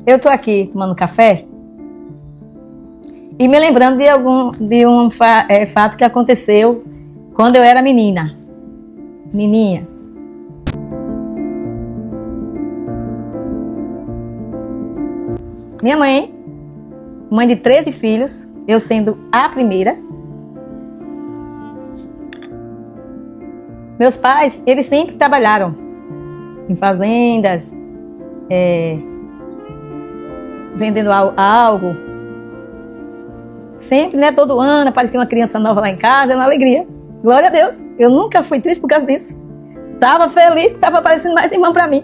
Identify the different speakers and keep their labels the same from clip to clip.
Speaker 1: Eu tô aqui tomando café e me lembrando de um fato que aconteceu quando eu era menina. Meninha. Minha mãe de 13 filhos, eu sendo a primeira. Meus pais, eles sempre trabalharam em fazendas, vendendo algo. Sempre, né? Todo ano aparecia uma criança nova lá em casa, era uma alegria. Glória a Deus. Eu nunca fui triste por causa disso. Tava feliz que tava aparecendo mais irmão para mim.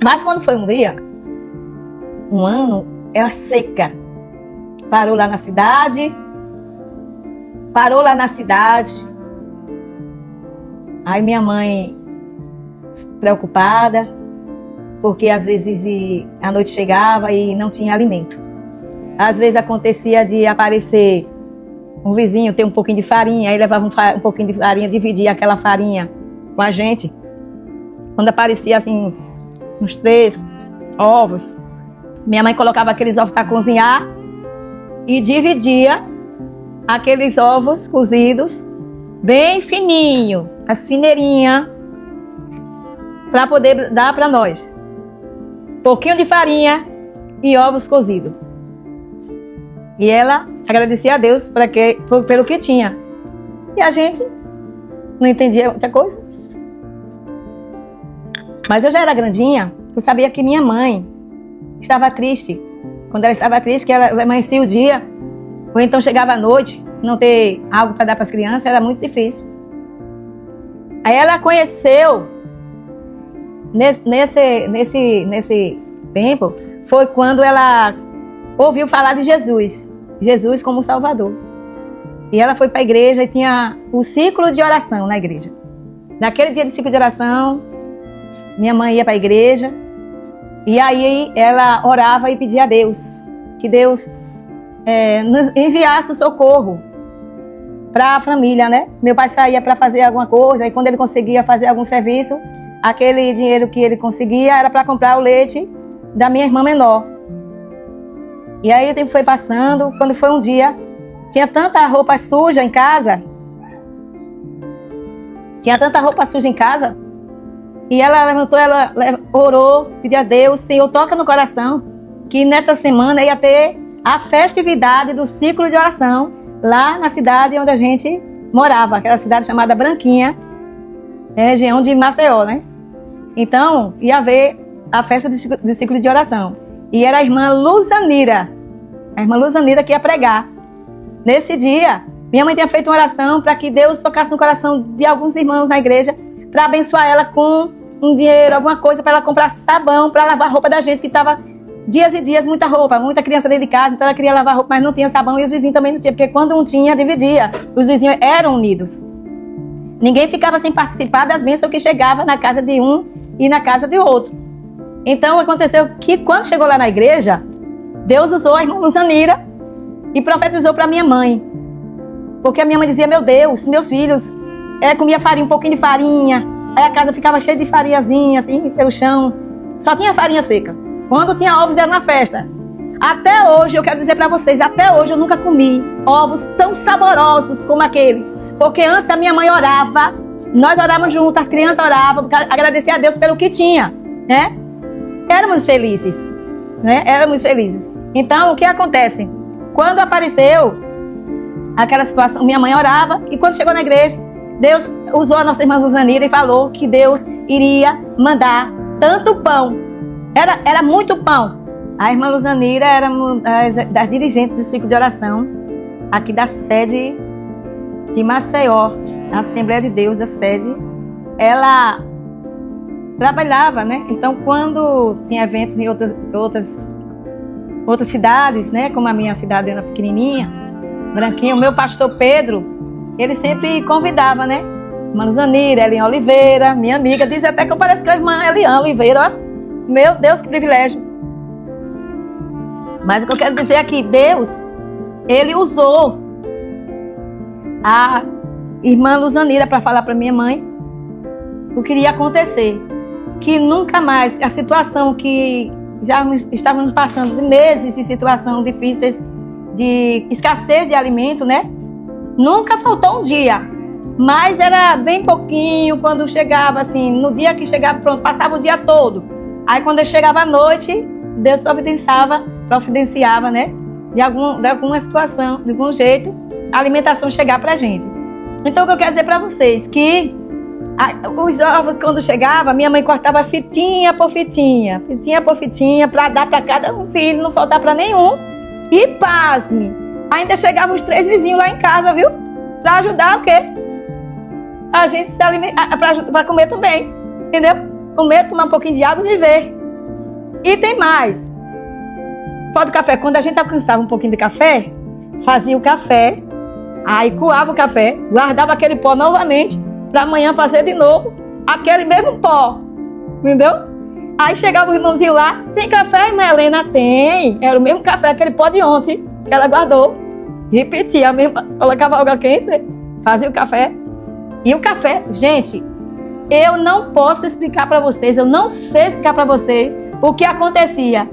Speaker 1: Mas quando foi um dia, um ano, era seca. Parou lá na cidade. Aí minha mãe, preocupada, porque às vezes a noite chegava e não tinha alimento. Às vezes acontecia de aparecer um vizinho, ter um pouquinho de farinha, aí levava um pouquinho de farinha, dividia aquela farinha com a gente. Quando aparecia assim, uns 3 ovos, minha mãe colocava aqueles ovos para cozinhar e dividia aqueles ovos cozidos bem fininho, as fineirinhas, para poder dar para nós. Pouquinho de farinha e ovos cozidos. E ela agradecia a Deus pelo que tinha. E a gente não entendia muita coisa. Mas eu já era grandinha, eu sabia que minha mãe estava triste. Quando ela estava triste, que ela amanhecia o dia, ou então chegava à noite, não ter algo para dar para as crianças, era muito difícil. Aí ela conheceu, nesse tempo, foi quando ela ouviu falar de Jesus como Salvador. E ela foi para a igreja e tinha o ciclo de oração na igreja. Naquele dia de ciclo de oração, minha mãe ia para a igreja e aí ela orava e pedia a Deus, que Deus enviasse o socorro para a família, né? Meu pai saía para fazer alguma coisa e quando ele conseguia fazer algum serviço, aquele dinheiro que ele conseguia era para comprar o leite da minha irmã menor. E aí o tempo foi passando, quando foi um dia, tinha tanta roupa suja em casa, e ela levantou, ela orou, pediu a Deus, Senhor, toca no coração, que nessa semana ia ter a festividade do ciclo de oração, lá na cidade onde a gente morava, aquela cidade chamada Branquinha, região de Maceió, né? Então, ia haver a festa de ciclo de oração. E era a irmã Luzanira que ia pregar. Nesse dia, minha mãe tinha feito uma oração para que Deus tocasse no coração de alguns irmãos na igreja para abençoar ela com um dinheiro, alguma coisa, para ela comprar sabão, para lavar a roupa da gente, que estava dias e dias, muita roupa, muita criança dentro de casa, então ela queria lavar roupa, mas não tinha sabão e os vizinhos também não tinham, porque quando um tinha, dividia. Os vizinhos eram unidos. Ninguém ficava sem participar das bênçãos que chegava na casa de um e na casa de outro. Então aconteceu que quando chegou lá na igreja, Deus usou a irmã Luzanira e profetizou para minha mãe. Porque a minha mãe dizia, meu Deus, meus filhos comia farinha, um pouquinho de farinha, aí a casa ficava cheia de farinhazinha, assim, pelo chão. Só tinha farinha seca. Quando tinha ovos era na festa. Até hoje, eu quero dizer para vocês, até hoje eu nunca comi ovos tão saborosos como aquele. Porque antes a minha mãe orava, nós orávamos juntos, as crianças oravam, agradecer a Deus pelo que tinha, né? Éramos felizes, né? Éramos felizes. Então, o que acontece? Quando apareceu aquela situação, minha mãe orava e quando chegou na igreja, Deus usou a nossa irmã Luzanira e falou que Deus iria mandar tanto pão. Era muito pão. A irmã Luzanira era das dirigentes do ciclo de oração aqui da sede de Maceió, a Assembleia de Deus da sede. Ela trabalhava, né? Então, quando tinha eventos em outras cidades, né? Como a minha cidade era pequenininha, Branquinha, o meu pastor Pedro, ele sempre convidava, né? Irmã Luzanira, Eliane Oliveira, minha amiga, diz até que eu pareço com a irmã Eliane Oliveira, ó. Meu Deus, que privilégio. Mas o que eu quero dizer é que Deus, Ele usou a irmã Luzanira para falar para minha mãe o que iria acontecer. que nunca mais, a situação que já estávamos passando de meses em situações difíceis, de escassez de alimento, né? Nunca faltou um dia, mas era bem pouquinho quando chegava, assim, no dia que chegava, pronto, passava o dia todo. Aí quando chegava à noite, Deus providenciava, né? De alguma situação, de algum jeito, a alimentação chegar pra gente. Então o que eu quero dizer pra vocês, que os ovos, quando chegava, minha mãe cortava fitinha por fitinha, para dar para cada um filho, não faltar para nenhum. E pasme, ainda chegavam os 3 vizinhos lá em casa, viu? Para ajudar o quê? A gente se alimentar, para comer também, entendeu? Comer, tomar um pouquinho de água e viver. E tem mais. Pó do café, quando a gente alcançava um pouquinho de café, fazia o café, aí coava o café, guardava aquele pó novamente, para amanhã fazer de novo aquele mesmo pó, entendeu? Aí chegava o irmãozinho lá, tem café, irmã Helena? Tem. Era o mesmo café, aquele pó de ontem, que ela guardou. Repetia, colocava água quente, fazia o café. E o café, gente, eu não posso explicar para vocês, eu não sei explicar para vocês o que acontecia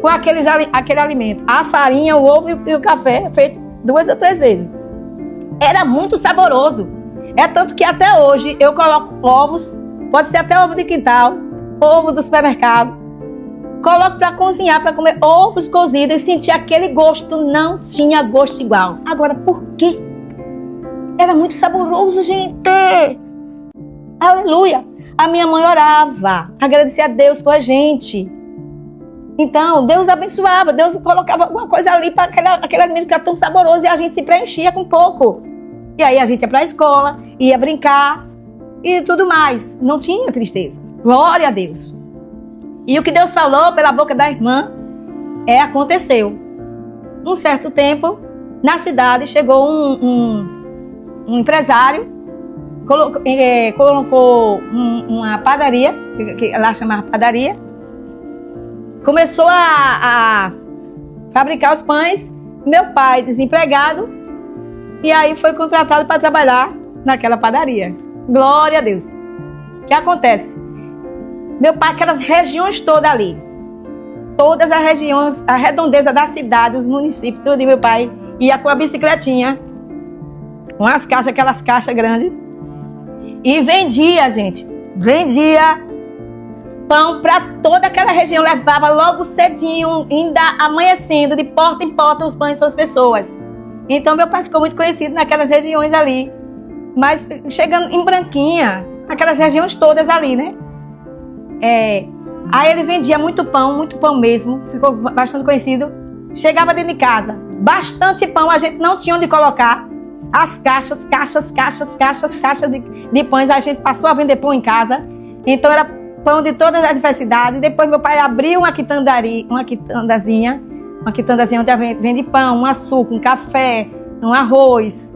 Speaker 1: com aquele alimento. A farinha, o ovo e o café, feito 2 ou 3 vezes. Era muito saboroso. É tanto que até hoje eu coloco ovos, pode ser até ovo de quintal, ovo do supermercado. Coloco para cozinhar, para comer ovos cozidos e sentir aquele gosto. Não tinha gosto igual. Agora, por quê? Era muito saboroso, gente. Aleluia. A minha mãe orava, agradecia a Deus com a gente. Então, Deus abençoava, Deus colocava alguma coisa ali para aquele alimento ficar tão saboroso e a gente se preenchia com pouco. E aí a gente ia para a escola, ia brincar e tudo mais. Não tinha tristeza. Glória a Deus. E o que Deus falou pela boca da irmã aconteceu. Um certo tempo, na cidade, chegou um empresário, colocou uma padaria, que lá chamava padaria, começou a fabricar os pães. Meu pai, desempregado, e aí foi contratado para trabalhar naquela padaria. Glória a Deus. O que acontece? Meu pai, aquelas regiões todas ali, todas as regiões, a redondeza da cidade, os municípios, tudo, meu pai ia com a bicicletinha, com as caixas, aquelas caixas grandes, e vendia, gente, vendia pão para toda aquela região, levava logo cedinho, ainda amanhecendo, de porta em porta, os pães para as pessoas. Então meu pai ficou muito conhecido naquelas regiões ali, mas chegando em Branquinha, aquelas regiões todas ali, né? Aí ele vendia muito pão mesmo, ficou bastante conhecido. Chegava dentro de casa, bastante pão, a gente não tinha onde colocar. As caixas de pães, a gente passou a vender pão em casa. Então era pão de todas as diversidades. Depois meu pai abriu uma quitandazinha onde vende pão, um açúcar, um café, um arroz,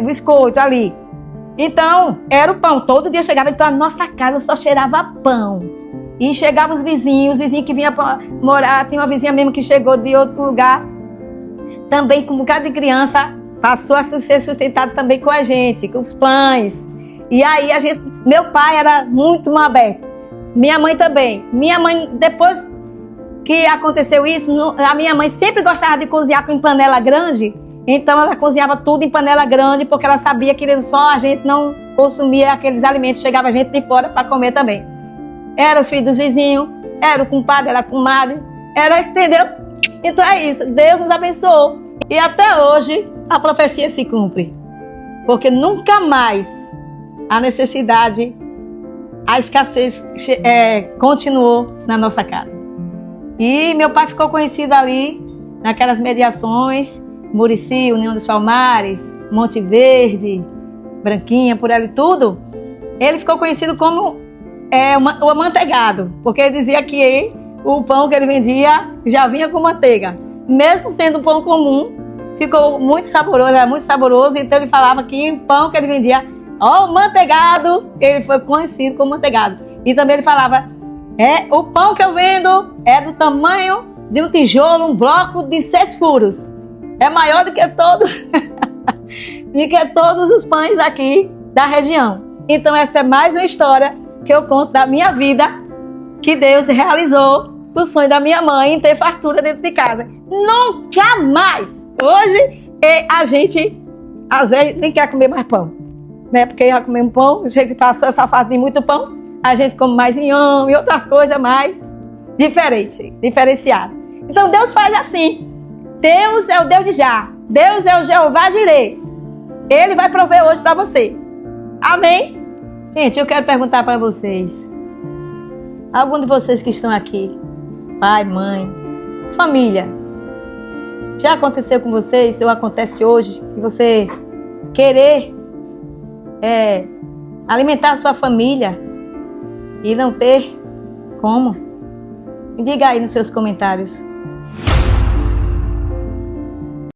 Speaker 1: biscoito ali. Então, era o pão. Todo dia chegava, então a nossa casa só cheirava pão. E chegavam os vizinhos que vinham para morar. Tem uma vizinha mesmo que chegou de outro lugar, também com um bocado de criança, passou a ser sustentado também com a gente, com os pães. E aí meu pai era muito mal aberto. Minha mãe também. Minha mãe, depois que aconteceu isso, a minha mãe sempre gostava de cozinhar com panela grande, então ela cozinhava tudo em panela grande, porque ela sabia que só a gente não consumia aqueles alimentos, chegava gente de fora para comer também. Era os filhos dos vizinhos, era o compadre, era a comadre, entendeu? Então é isso, Deus nos abençoou. E até hoje a profecia se cumpre, porque nunca mais a necessidade, a escassez continuou na nossa casa. E meu pai ficou conhecido ali, naquelas mediações, Murici, União dos Palmares, Monte Verde, Branquinha, por ali tudo. Ele ficou conhecido como o amanteigado, porque ele dizia que o pão que ele vendia já vinha com manteiga. Mesmo sendo um pão comum, ficou muito saboroso, era muito saboroso, então ele falava que o pão que ele vendia, manteigado, ele foi conhecido como manteigado. E também ele falava, o pão que eu vendo é do tamanho de um tijolo, um bloco de 6 furos. É maior do que todos os pães aqui da região. Então essa é mais uma história que eu conto da minha vida, que Deus realizou o sonho da minha mãe em ter fartura dentro de casa. Nunca mais! Hoje, a gente, às vezes, nem quer comer mais pão, né? Porque já comemos pão, a gente passou essa fase de muito pão, a gente come mais inhame e outras coisas mais diferenciadas. Então, Deus faz assim. Deus é o Deus de já. Deus é o Jeová Jireh. Ele vai prover hoje para você. Amém? Gente, eu quero perguntar para vocês. Algum de vocês que estão aqui, pai, mãe, família, já aconteceu com vocês, ou acontece hoje, que você querer alimentar a sua família e não ter como? Me diga aí nos seus comentários.